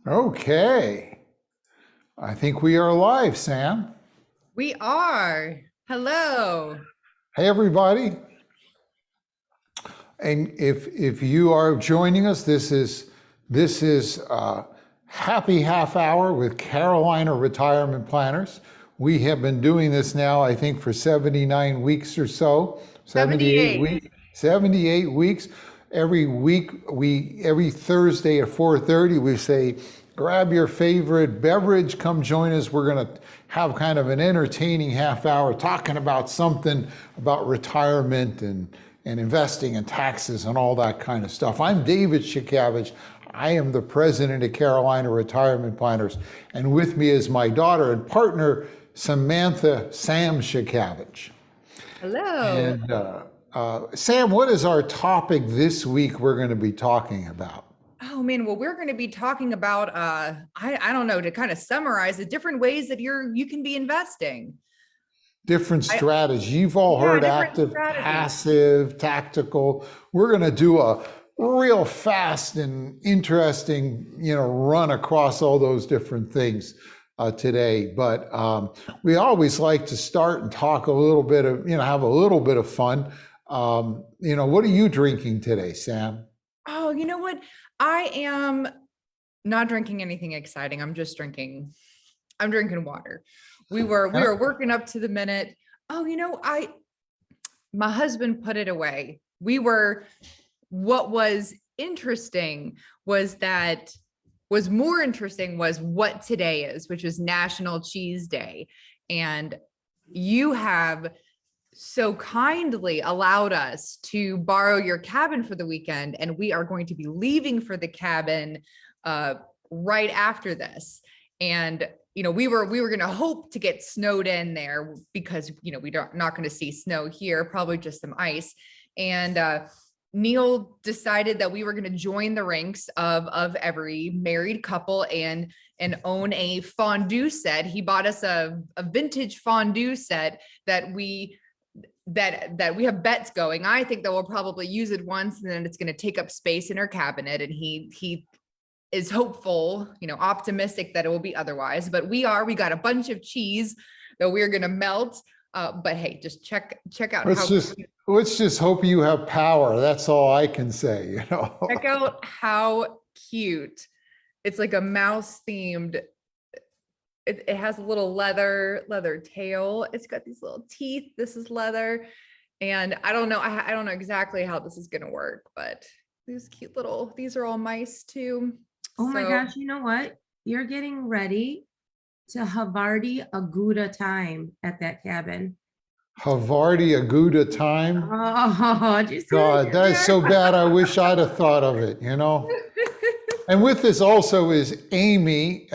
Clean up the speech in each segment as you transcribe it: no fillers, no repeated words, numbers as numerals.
Okay, I think we are live, Sam. We are. Hello. Hey, everybody. And if you are joining us, this is Happy Half Hour with Carolina Retirement Planners. We have been doing this now, I think, for 79 weeks or so. 78 78. weeks. 78 weeks. Every week, every Thursday at 4:30, we say, grab your favorite beverage, come join us. We're going to have kind of an entertaining half hour talking about something about retirement and investing and taxes and all that kind of stuff. I'm David Shikavich. I am the president of Carolina Retirement Planners. And with me is my daughter and partner, Samantha Sam Shikavich. Hello. And Sam, what is our topic this week we're going to be talking about? Oh man, well, we're going to be talking about I don't know, to kind of summarize the different ways that you can be investing. Different strategies. You've all heard active, passive, tactical. We're going to do a real fast and interesting, run across all those different things today. But we always like to start and talk a little bit of, have a little bit of fun. What are you drinking today, Sam? Oh, you know what? I am not drinking anything exciting. I'm drinking water. We were working up to the minute. Oh, my husband put it away. What was more interesting was what today is, which is National Cheese Day. And you have so kindly allowed us to borrow your cabin for the weekend, and we are going to be leaving for the cabin right after this. And we were going to hope to get snowed in there because we're not going to see snow here, probably just some ice. And Neil decided that we were going to join the ranks of every married couple and own a fondue set. He bought us a vintage fondue set that we have bets going. I think that we'll probably use it once and then it's going to take up space in our cabinet. And he is hopeful, optimistic that it will be otherwise, but we got a bunch of cheese that we're going to melt. But hey, just check out. Let's just hope you have power. That's all I can say, Check out how cute. It's like a mouse themed. It has a little leather tail. It's got these little teeth. This is leather. And I don't know. I don't know exactly how this is going to work, but these are all mice too. Oh my gosh. You know what? You're getting ready to Havarti Aguda time at that cabin. Havarti Aguda time. Oh, God, that is so bad. I wish I'd have thought of it, And with this also is Amy.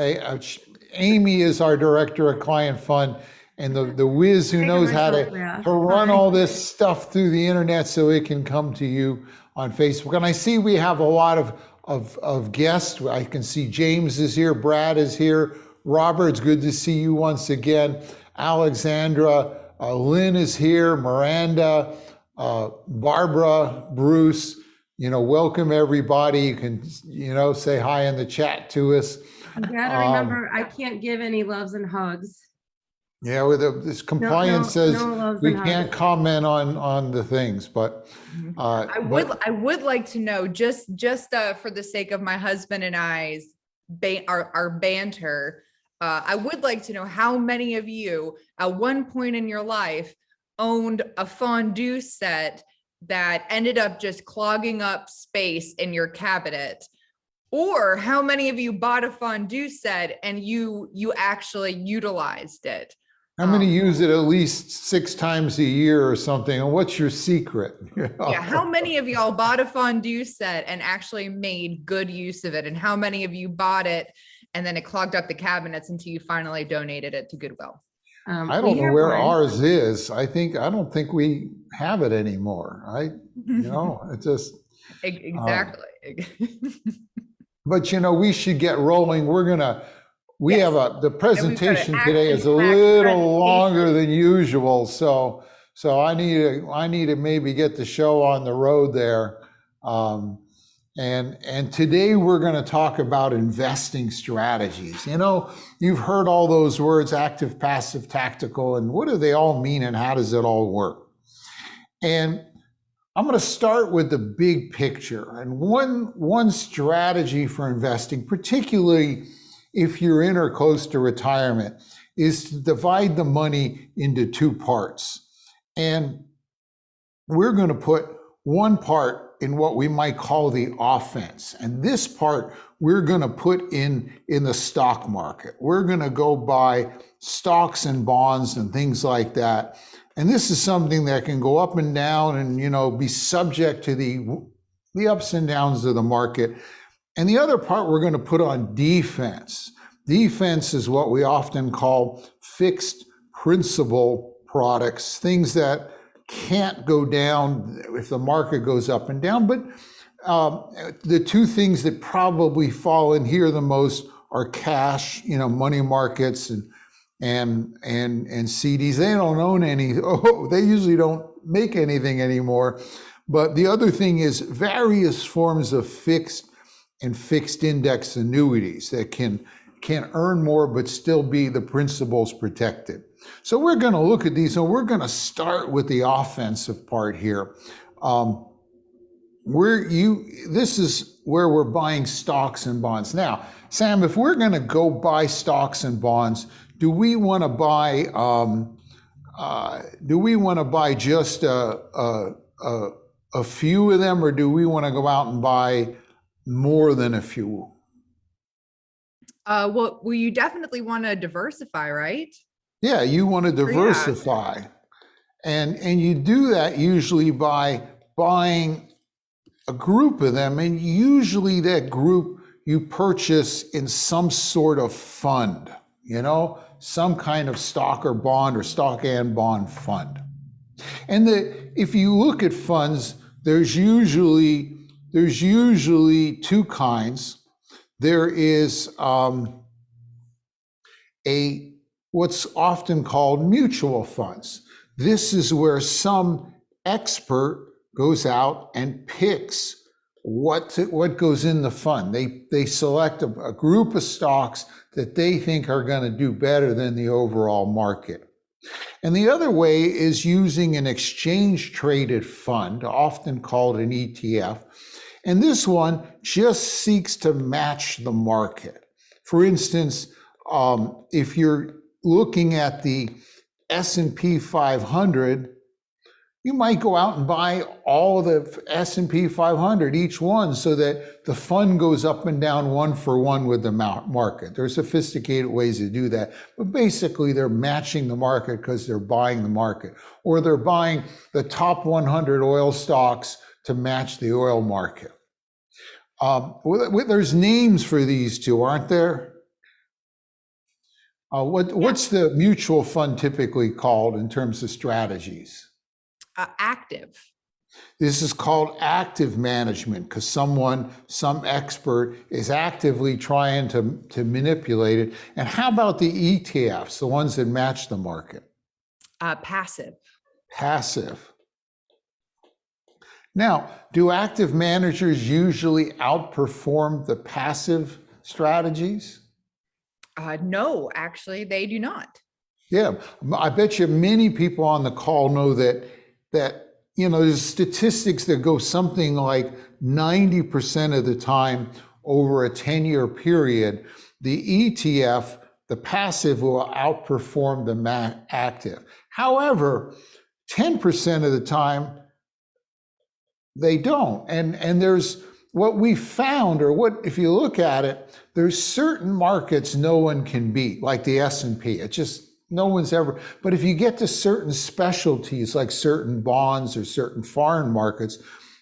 Amy is our director of client fund and the whiz who knows how to run all this stuff through the internet so it can come to you on Facebook. And I see we have a lot of guests. I can see James is here, Brad is here, Robert, it's good to see you once again. Alexandra, Lynn is here, Miranda, Barbara, Bruce, welcome everybody. You can, say hi in the chat to us. You gotta remember, I can't give any loves and hugs. Yeah, with this compliance says we can't comment on the things, but I would like to know just for the sake of my husband and I's our banter. I would like to know how many of you at one point in your life owned a fondue set that ended up just clogging up space in your cabinet. Or how many of you bought a fondue set and you actually utilized it? How many use it at least 6 times a year or something? And what's your secret? Yeah, how many of y'all bought a fondue set and actually made good use of it? And how many of you bought it and then it clogged up the cabinets until you finally donated it to Goodwill? I don't know where ours is. I don't think we have it anymore. It just exactly. But we should get rolling. We have the presentation today is a little longer than usual. So I need to maybe get the show on the road there. And today we're going to talk about investing strategies. You know, you've heard all those words, active, passive, tactical, and what do they all mean and how does it all work? And I'm going to start with the big picture. And one strategy for investing, particularly if you're in or close to retirement, is to divide the money into two parts. And we're going to put one part in what we might call the offense. And this part we're going to put in the stock market. We're going to go buy stocks and bonds and things like that. And this is something that can go up and down and, you know, be subject to the ups and downs of the market. And the other part we're going to put on defense. Defense is what we often call fixed principal products, things that can't go down if the market goes up and down. But the two things that probably fall in here the most are cash, you know, money markets and CDs. They don't own any. Oh, they usually don't make anything anymore. But the other thing is various forms of fixed and fixed index annuities that can earn more but still be the principals protected. So we're going to look at these, and we're going to start with the offensive part here. This is where we're buying stocks and bonds. Now, Sam, if we're going to go buy stocks and bonds, do we want to buy just a few of them, or do we want to go out and buy more than a few? Well, you definitely want to diversify, right? Yeah, you want to diversify. Yeah. And you do that usually by buying a group of them, and usually that group you purchase in some sort of fund, you know, some kind of stock or bond or stock and bond fund. And if you look at funds, there's usually two kinds. There is what's often called mutual funds. This is where some expert goes out and picks what goes in the fund. They select a group of stocks that they think are going to do better than the overall market. And the other way is using an exchange traded fund, often called an ETF. And this one just seeks to match the market. For instance, if you're looking at the S&P 500, you might go out and buy all the S&P 500, each one, so that the fund goes up and down one for one with the market. There are sophisticated ways to do that, but basically they're matching the market because they're buying the market, or they're buying the top 100 oil stocks to match the oil market. There's names for these two, aren't there? What's the mutual fund typically called in terms of strategies? Active. This is called active management because some expert is actively trying to manipulate it. And how about the ETFs, the ones that match the market? Passive. Passive. Now, do active managers usually outperform the passive strategies? No, actually, they do not. Yeah, I bet you many people on the call know that you know, there's statistics that go something like 90% of the time over a 10-year period, the ETF, the passive, will outperform the active. However, 10% of the time, they don't. And there's what we found, or what, if you look at it, there's certain markets no one can beat, like the S&P. It just, no one's ever, but if you get to certain specialties, like certain bonds or certain foreign markets,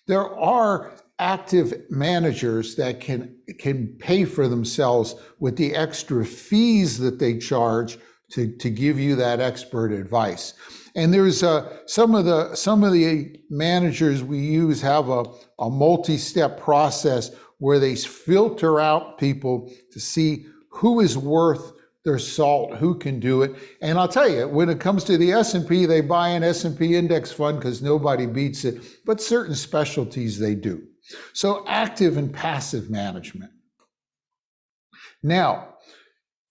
there are active managers that can pay for themselves with the extra fees that they charge to give you that expert advice. And there's some of the managers we use have a multi-step process where they filter out people to see who is worth their salt, who can do it. And I'll tell you, when it comes to the S&P, they buy an S&P index fund because nobody beats it, but certain specialties they do. So active and passive management. Now,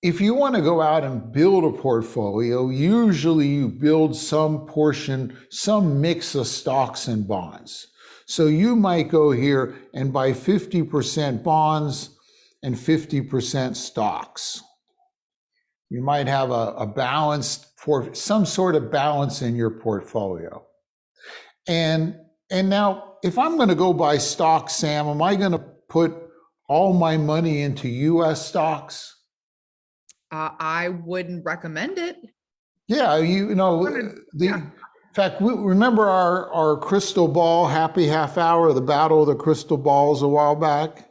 if you want to go out and build a portfolio, usually you build some portion, some mix of stocks and bonds. So you might go here and buy 50% bonds and 50% stocks. You might have a balanced, for some sort of balance in your portfolio. And now, if I'm going to go buy stocks, Sam, am I going to put all my money into US stocks? I wouldn't recommend it. Yeah, in fact, remember our crystal ball happy half hour, the battle of the crystal balls a while back?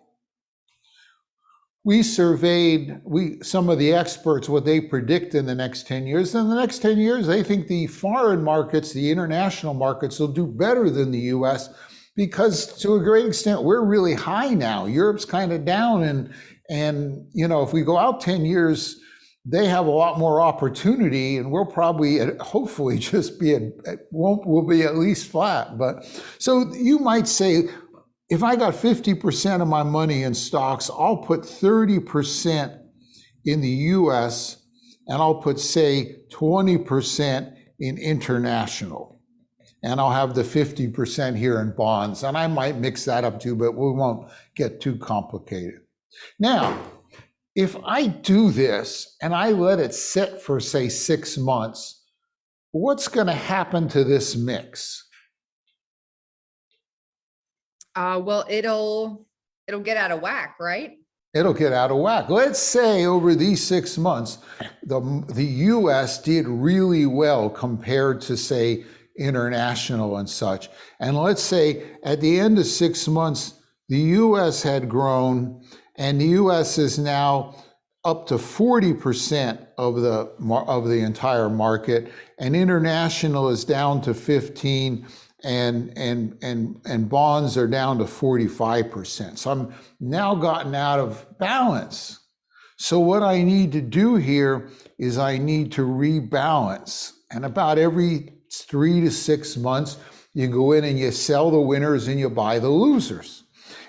We surveyed some of the experts, what they predict in the next 10 years. In the next 10 years, they think the foreign markets, the international markets will do better than the US because to a great extent, we're really high now. Europe's kind of down and if we go out 10 years, they have a lot more opportunity and we'll probably, hopefully just we'll be at least flat. But so you might say, if I got 50% of my money in stocks, I'll put 30% in the US and I'll put, say, 20% in international. And I'll have the 50% here in bonds. And I might mix that up too, but we won't get too complicated. Now, if I do this and I let it sit for, say, 6 months, what's going to happen to this mix? Well, it'll get out of whack, right? It'll get out of whack. Let's say over these 6 months, the US did really well compared to, say, international and such. And let's say at the end of 6 months, the US had grown and the US is now up to 40% of the entire market, and international is down to 15%. And bonds are down to 45%. So I'm now gotten out of balance. So what I need to do here is I need to rebalance. And about every 3 to 6 months, you go in and you sell the winners and you buy the losers.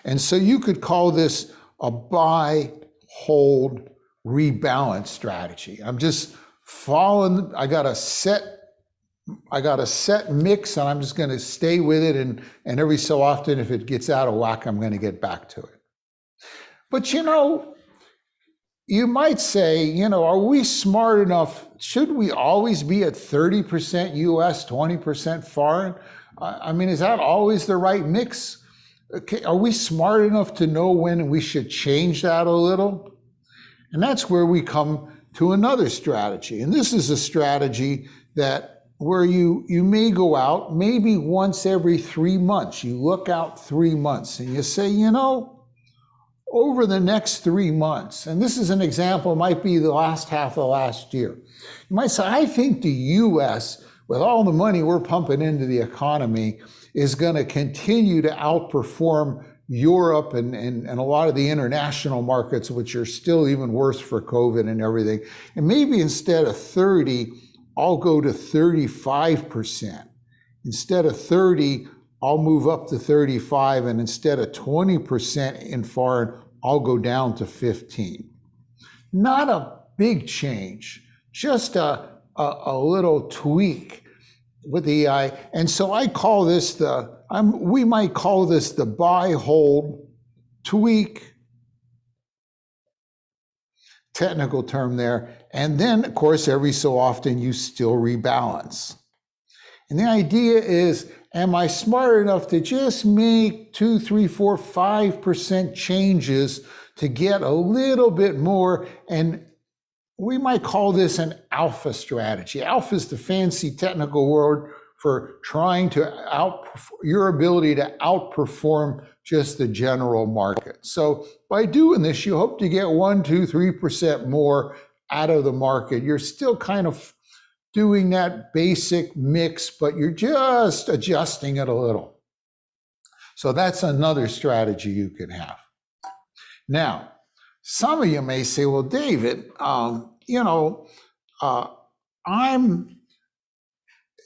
And so you could call this a buy, hold, rebalance strategy. I'm just following, I got a set mix and I'm just going to stay with it. And every so often, if it gets out of whack, I'm going to get back to it. But you might say, are we smart enough? Should we always be at 30% US, 20% foreign? I mean, is that always the right mix? Okay, are we smart enough to know when we should change that a little? And that's where we come to another strategy. And this is a strategy where you may go out maybe once every 3 months. You look out 3 months and you say, over the next 3 months, and this is an example, might be the last half of last year. You might say, I think the US, with all the money we're pumping into the economy, is going to continue to outperform Europe and a lot of the international markets, which are still even worse for COVID and everything. And maybe instead of 30, I'll go to 35%. Instead of 30, I'll move up to 35. And instead of 20% in foreign, I'll go down to 15. Not a big change, just a little tweak with the eye. And so I call this we might call this the buy, hold, tweak, technical term there. And then, of course, every so often you still rebalance. And the idea is, am I smart enough to just make 2, 3, 4, 5% changes to get a little bit more? And we might call this an alpha strategy. Alpha is the fancy technical word for trying to your ability to outperform just the general market. So by doing this, you hope to get 1, 2, 3% more out of the market. You're still kind of doing that basic mix, but you're just adjusting it a little. So that's another strategy you can have. Now, some of you may say, well, David,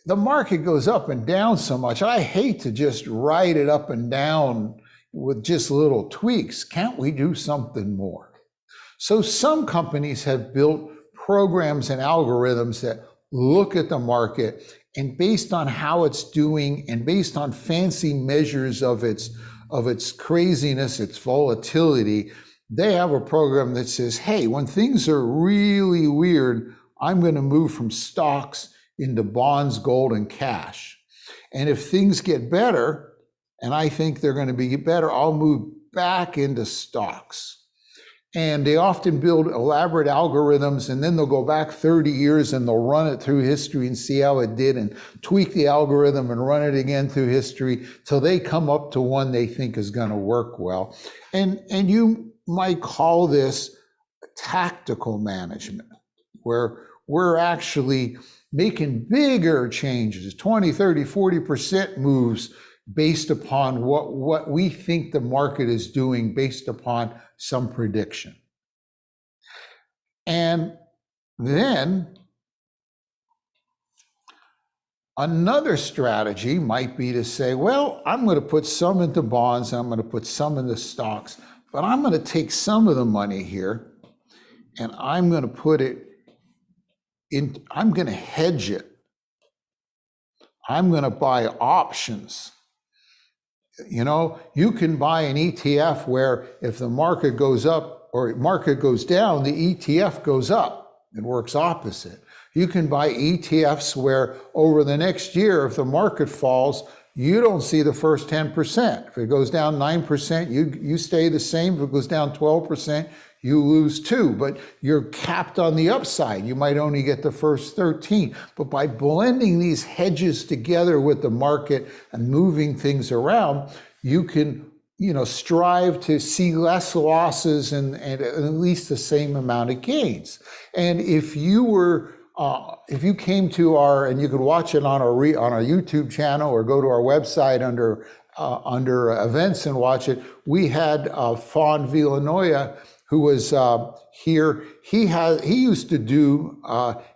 the market goes up and down so much. I hate to just ride it up and down, with just little tweaks, can't we do something more? So some companies have built programs and algorithms that look at the market, and based on how it's doing and based on fancy measures of its craziness, its volatility, they have a program that says, hey, when things are really weird, I'm going to move from stocks into bonds, gold, and cash. And if things get better, and I think they're going to be better, I'll move back into stocks. And they often build elaborate algorithms, and then they'll go back 30 years and they'll run it through history and see how it did and tweak the algorithm and run it again through history till they come up to one they think is going to work well. And you might call this tactical management, where we're actually making bigger changes, 20, 30, 40% moves based upon what we think the market is doing based upon some prediction. And then another strategy might be to say, well, I'm going to put some into bonds, I'm going to put some into stocks, but I'm going to take some of the money here and I'm going to put it in, I'm going to hedge it. I'm going to buy options. You know, you can buy an ETF where if the market goes up or market goes down, the ETF goes up. It works opposite. You can buy ETFs where over the next year, if the market falls, you don't see the first 10%. If it goes down 9%, you stay the same. If it goes down 12%, you lose 2%, but you're capped on the upside. You might only get the first 13. But by blending these hedges together with the market and moving things around, you can, strive to see less losses and at least the same amount of gains. And if you came to and you could watch it on our YouTube channel or go to our website under events and watch it, we had Fawn Villanoia, who was here. He used to do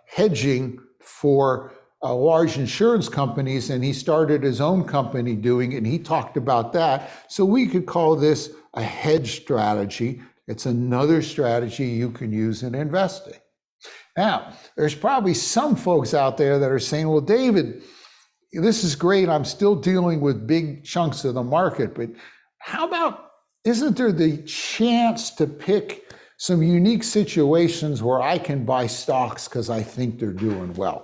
hedging for large insurance companies, and he started his own company doing it, and he talked about that. So we could call this a hedge strategy. It's another strategy you can use in investing. Now, there's probably some folks out there that are saying, well, David, this is great. I'm still dealing with big chunks of the market, but how about, isn't there the chance to pick some unique situations where I can buy stocks because I think they're doing well?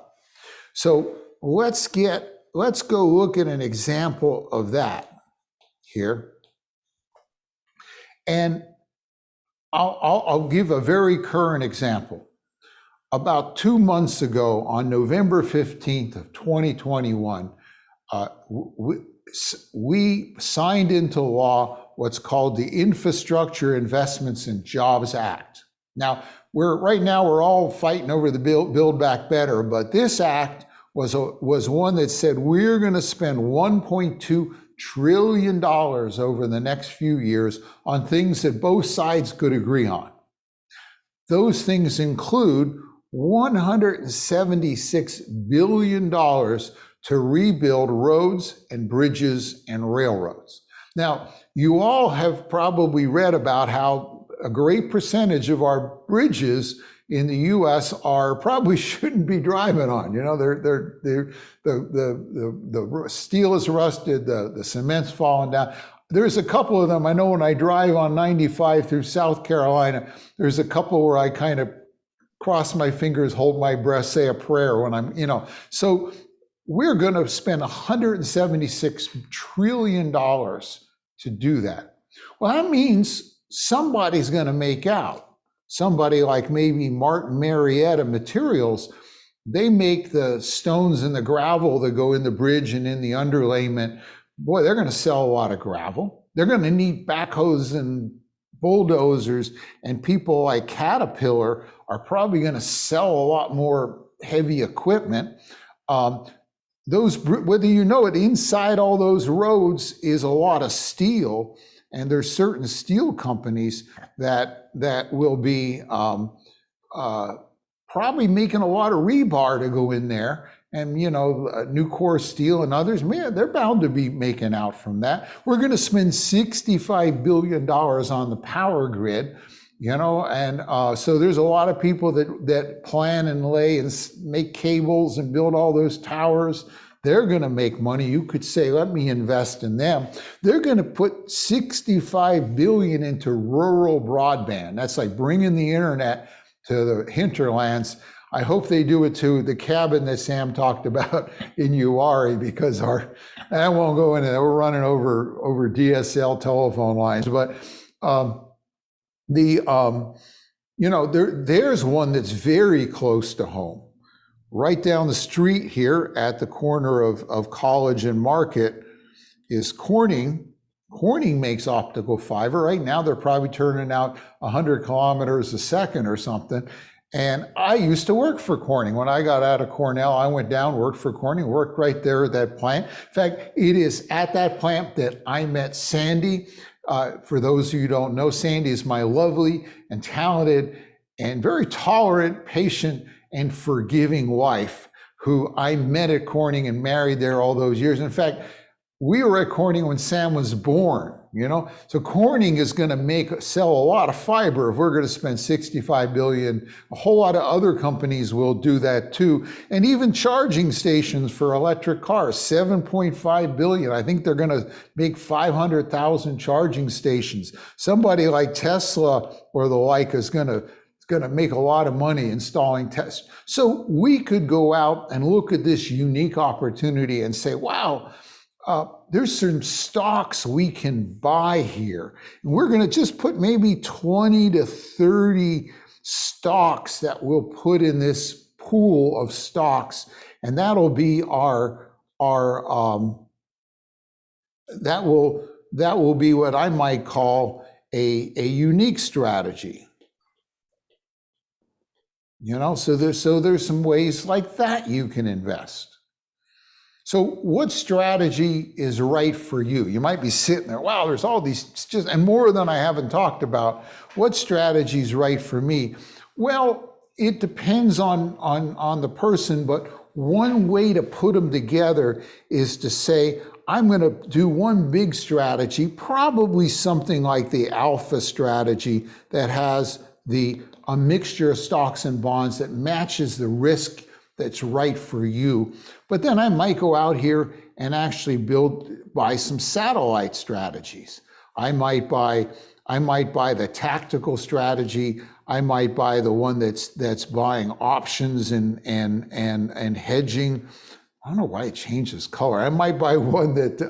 So let's go look at an example of that here. And I'll give a very current example. About 2 months ago, on November 15th of 2021, we signed into law what's called the Infrastructure Investments and Jobs Act. Now, we're all fighting over the Build Back Better, but this act was one that said we're going to spend $1.2 trillion over the next few years on things that both sides could agree on. Those things include $176 billion to rebuild roads and bridges and railroads. Now, you all have probably read about how a great percentage of our bridges in the U.S. probably shouldn't be driving on. The steel is rusted, the cement's falling down. There's a couple of them. I know when I drive on 95 through South Carolina, there's a couple where I kind of cross my fingers, hold my breath, say a prayer when I'm, So we're going to spend $176 trillion to do that. Well, that means somebody's going to make out. Somebody like maybe Martin Marietta Materials, they make the stones and the gravel that go in the bridge and in the underlayment. Boy, they're going to sell a lot of gravel. They're going to need backhoes and bulldozers, and people like Caterpillar are probably going to sell a lot more heavy equipment. Whether you know it, inside all those roads is a lot of steel, and there's certain steel companies that will be probably making a lot of rebar to go in there, and Nucor Steel and others, man, they're bound to be making out from that. We're going to spend $65 billion on the power grid, and so there's a lot of people that plan and lay and make cables and build all those towers. They're going to make money. You could say, let me invest in them. They're going to put $65 billion into rural broadband. That's like bringing the internet to the hinterlands. I hope they do it to the cabin that Sam talked about in Uwharrie, because I won't go into that. We're running over DSL telephone lines, but there's one that's very close to home. Right down the street here at the corner of College and Market is Corning. Corning makes optical fiber. Right now, they're probably turning out 100 kilometers a second or something. And I used to work for Corning. When I got out of Cornell, I went down, worked for Corning, worked right there at that plant. In fact, it is at that plant that I met Sandy. For those of you who don't know, Sandy is my lovely and talented and very tolerant, patient, and forgiving wife, who I met at Corning and married there all those years. In fact, we were at Corning when Sam was born, So Corning is going to sell a lot of fiber if we're going to spend $65 billion. A whole lot of other companies will do that too. And even charging stations for electric cars, $7.5 billion. I think they're going to make 500,000 charging stations. Somebody like Tesla or the like is going to make a lot of money installing tests. So we could go out and look at this unique opportunity and say, wow, there's some stocks we can buy here. And we're going to just put maybe 20 to 30 stocks that we'll put in this pool of stocks. And that'll be that will be what I might call a unique strategy. So there's some ways like that you can invest. So what strategy is right for you? You might be sitting there, wow, there's all these, and more than I haven't talked about. What strategy is right for me? Well, it depends on the person, but one way to put them together is to say, I'm going to do one big strategy, probably something like the alpha strategy that has a mixture of stocks and bonds that matches the risk that's right for you. But then I might go out here and actually buy some satellite strategies. I might buy the tactical strategy. I might buy the one that's buying options and hedging. I don't know why it changes color. I might buy one that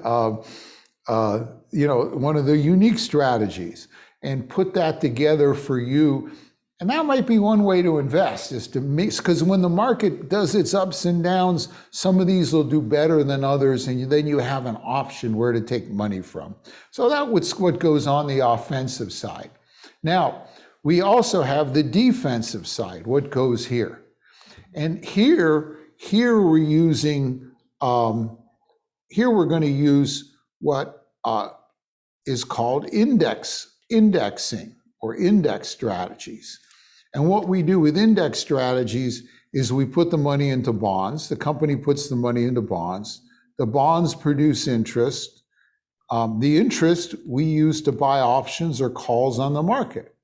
one of the unique strategies and put that together for you. And that might be one way to invest, is to mix, because when the market does its ups and downs, some of these will do better than others, and then you have an option where to take money from. So that's what goes on the offensive side. Now, we also have the defensive side, what goes here. And here we're using, here we're going to use what is called indexing or index strategies. And what we do with index strategies is we put the money into bonds. The company puts the money into bonds. The bonds produce interest. The interest we use to buy options or calls on the market.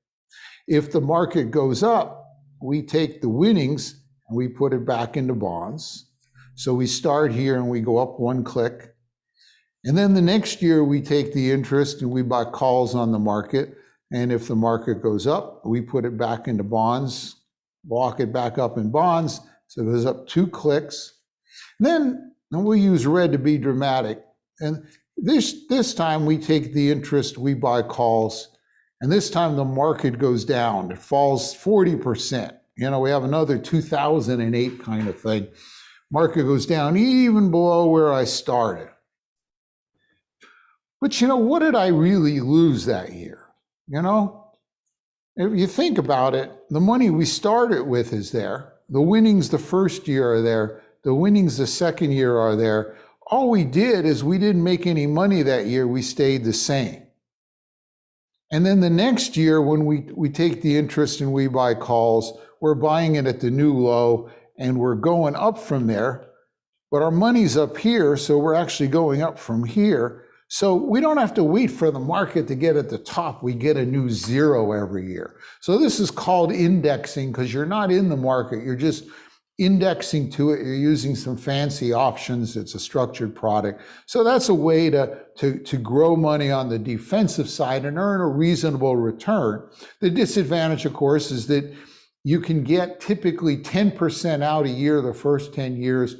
If the market goes up, we take the winnings and we put it back into bonds. So we start here and we go up one click. And then the next year we take the interest and we buy calls on the market. And if the market goes up, we put it back into bonds, lock it back up in bonds. So it goes up 2 clicks. Then we'll use red to be dramatic. And this time we take the interest, we buy calls. And this time the market goes down. It falls 40%. We have another 2008 kind of thing. Market goes down even below where I started. But what did I really lose that year? If you think about it, the money we started with is there. The winnings the first year are there. The winnings the second year are there. All we did is we didn't make any money that year. We stayed the same. And then the next year, when we take the interest and we buy calls, we're buying it at the new low and we're going up from there. but our money's up here, so we're actually going up from here. So we don't have to wait for the market to get at the top. We get a new zero every year. So this is called indexing because you're not in the market. You're just indexing to it. You're using some fancy options. It's a structured product. So that's a way to grow money on the defensive side and earn a reasonable return. The disadvantage, of course, is that you can get typically 10% out a year the first 10 years.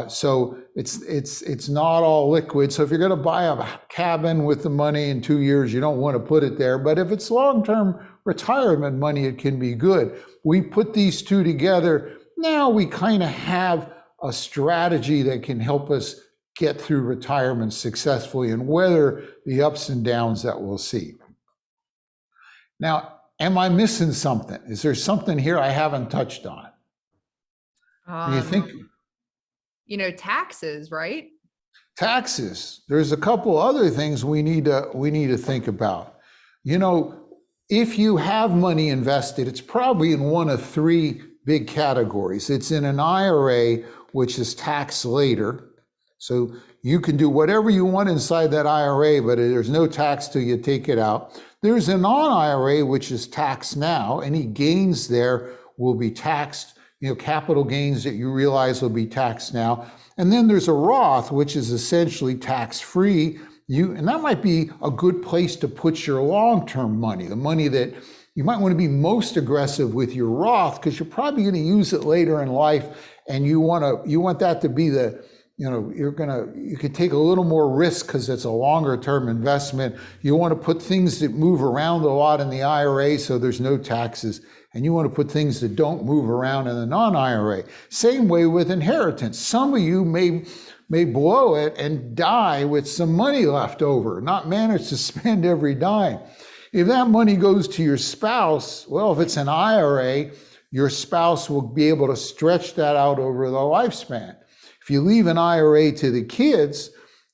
So it's not all liquid. So if you're going to buy a cabin with the money in 2 years, you don't want to put it there. But if it's long-term retirement money, it can be good. We put these two together. Now we kind of have a strategy that can help us get through retirement successfully and weather the ups and downs that we'll see. Now, am I missing something? Is there something here I haven't touched on? Do you think? Taxes, right? Taxes. There's a couple other things we need to think about. If you have money invested, it's probably in one of three big categories. It's in an IRA, which is taxed later. So you can do whatever you want inside that IRA, but there's no tax till you take it out. There's a non-IRA, which is taxed now. Any gains there will be taxed. Capital gains that you realize will be taxed now. And then there's a Roth, which is essentially tax-free. And that might be a good place to put your long-term money, the money that you might want to be most aggressive with your Roth because you're probably going to use it later in life. And you want that to be you could take a little more risk because it's a longer term investment. You want to put things that move around a lot in the IRA so there's no taxes. And you want to put things that don't move around in the non-IRA. Same way with inheritance. Some of you may blow it and die with some money left over, not manage to spend every dime. If that money goes to your spouse, well, if it's an IRA, your spouse will be able to stretch that out over the lifespan. If you leave an IRA to the kids,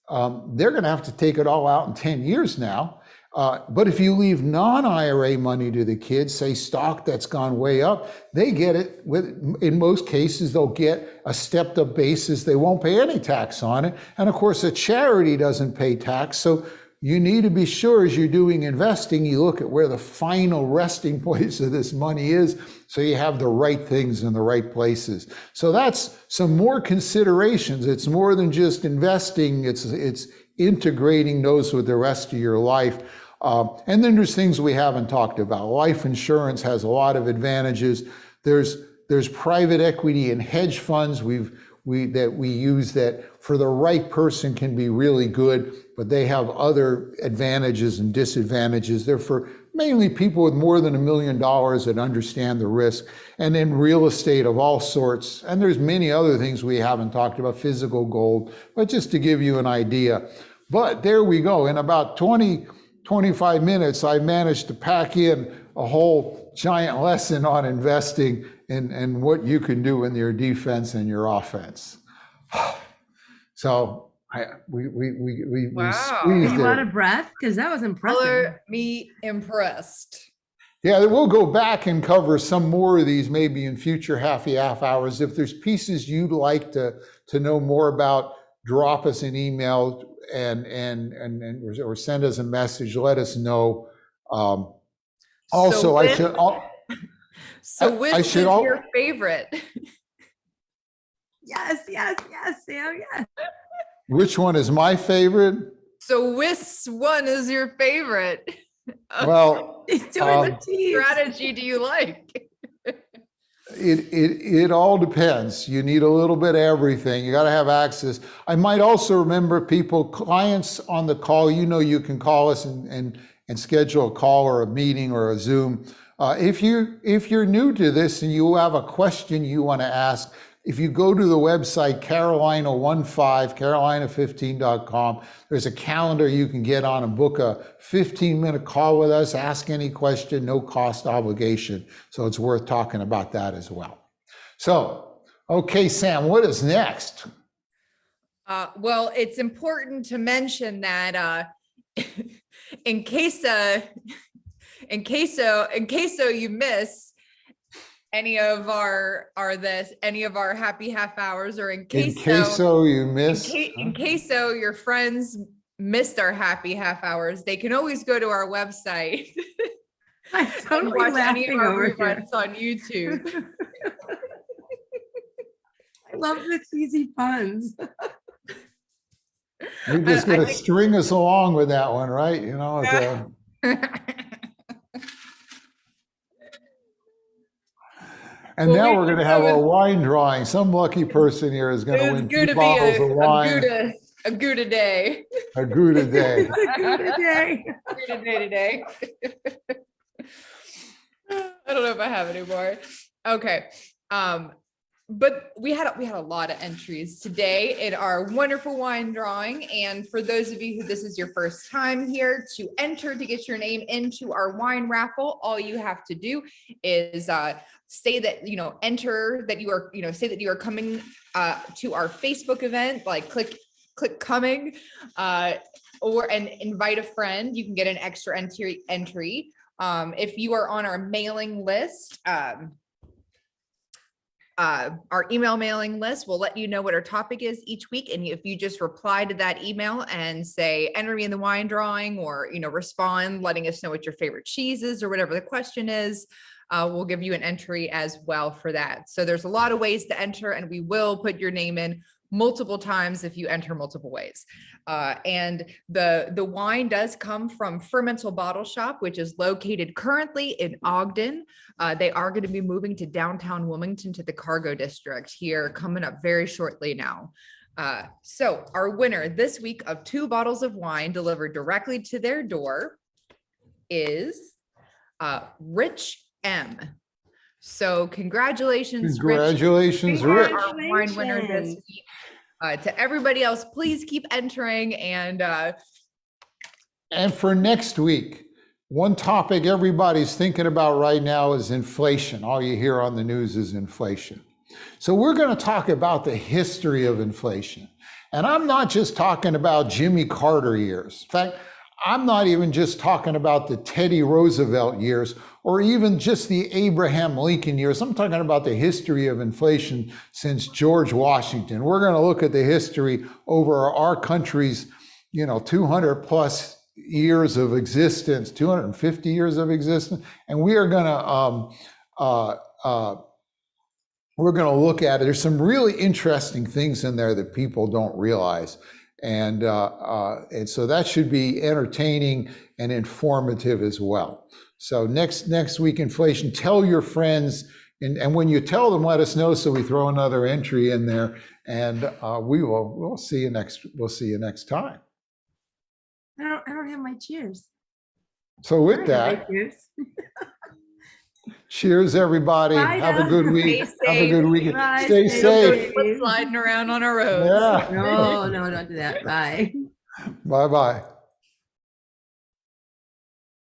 they're going to have to take it all out in 10 years now. But if you leave non-IRA money to the kids, say stock that's gone way up, they get it in most cases, they'll get a stepped up basis. They won't pay any tax on it. And of course, a charity doesn't pay tax. So you need to be sure as you're doing investing, you look at where the final resting place of this money is so you have the right things in the right places. So that's some more considerations. It's more than just investing. It's integrating those with the rest of your life. And then there's things we haven't talked about. Life insurance has a lot of advantages. There's private equity and hedge funds that we use that for the right person can be really good, but they have other advantages and disadvantages. They're for mainly people with more than $1 million that understand the risk. And then real estate of all sorts. And there's many other things we haven't talked about, physical gold, but just to give you an idea. But there we go. In about 25 minutes, I managed to pack in a whole giant lesson on investing and what you can do in your defense and your offense. So we Wow. squeezed A it. lot of breath because that was impressive. Color me impressed. Yeah, we'll go back and cover some more of these maybe in future half hours. If there's pieces you'd like to know more about, drop us an email or send us a message. Let us know. Also, which is your favorite? Yes, Sam, yes. Which one is my favorite? So which one is your favorite? Well, He's doing the tease. Strategy do you like? It all depends. You need a little bit of everything. You got to have access. I might also remember clients on the call, you can call us and schedule a call or a meeting or a Zoom. If you're new to this and you have a question you want to ask, if you go to the website Carolina15.com, there's a calendar you can get on and book a 15-minute call with us, ask any question, no cost obligation. So it's worth talking about that as well. So, okay, Sam, what is next? Well, it's important to mention that in case you miss, any of our happy half hours, or In case so you missed. in case so your friends missed our happy half hours, they can always go to our website I'm and totally watch any of laughing our over here. reruns on YouTube. I love the cheesy puns. You're just I gonna think- string us along with that one, right? You know, it's and Well, now we- we're gonna have our wine drawing. Some lucky person here is gonna It's win going 2 to be bottles of wine, a Gouda day. a Gouda day. It's a good day. Gouda day today. I don't know if I have any more. Okay. But we had a lot of entries today in our wonderful wine drawing. And for those of you who this is your first time here, to enter to get your name into our wine raffle, all you have to do is say that, enter that you are, say that you are coming to our Facebook event, like click coming, and invite a friend. You can get an extra entry. If you are on our mailing list, our email mailing list will let you know what our topic is each week. And if you just reply to that email and say, enter me in the wine drawing, or, respond, letting us know what your favorite cheese is or whatever the question is, we'll give you an entry as well for that. So there's a lot of ways to enter, and we will put your name in multiple times if you enter multiple ways. And the wine does come from Fermental Bottle Shop, which is located currently in Ogden. They are going to be moving to downtown Wilmington to the Cargo District here coming up very shortly now. So our winner this week of 2 bottles of wine delivered directly to their door is Rich M. So congratulations, Congratulations, Rich. Rich. Our wine winner this week. To everybody else, please keep entering. And for next week, one topic everybody's thinking about right now is inflation. All you hear on the news is inflation. So we're going to talk about the history of inflation. And I'm not just talking about Jimmy Carter years. In fact, I'm not even just talking about the Teddy Roosevelt years or even just the Abraham Lincoln years. I'm talking about the history of inflation since George Washington. We're going to look at the history over our country's, 200 plus years of existence, 250 years of existence, and we are going to look at it. There's some really interesting things in there that people don't realize. And so that should be entertaining and informative as well. So next week, inflation, tell your friends, and when you tell them, let us know so we throw another entry in there, and we'll see you next time. I don't have my cheers. So with that, Cheers. cheers, everybody. Bye Have a now. good week. Stay Have a good safe. weekend. Bye. Stay Stay safe. safe. sliding around on our roads. Yeah. No, don't do that. Bye. Bye-bye.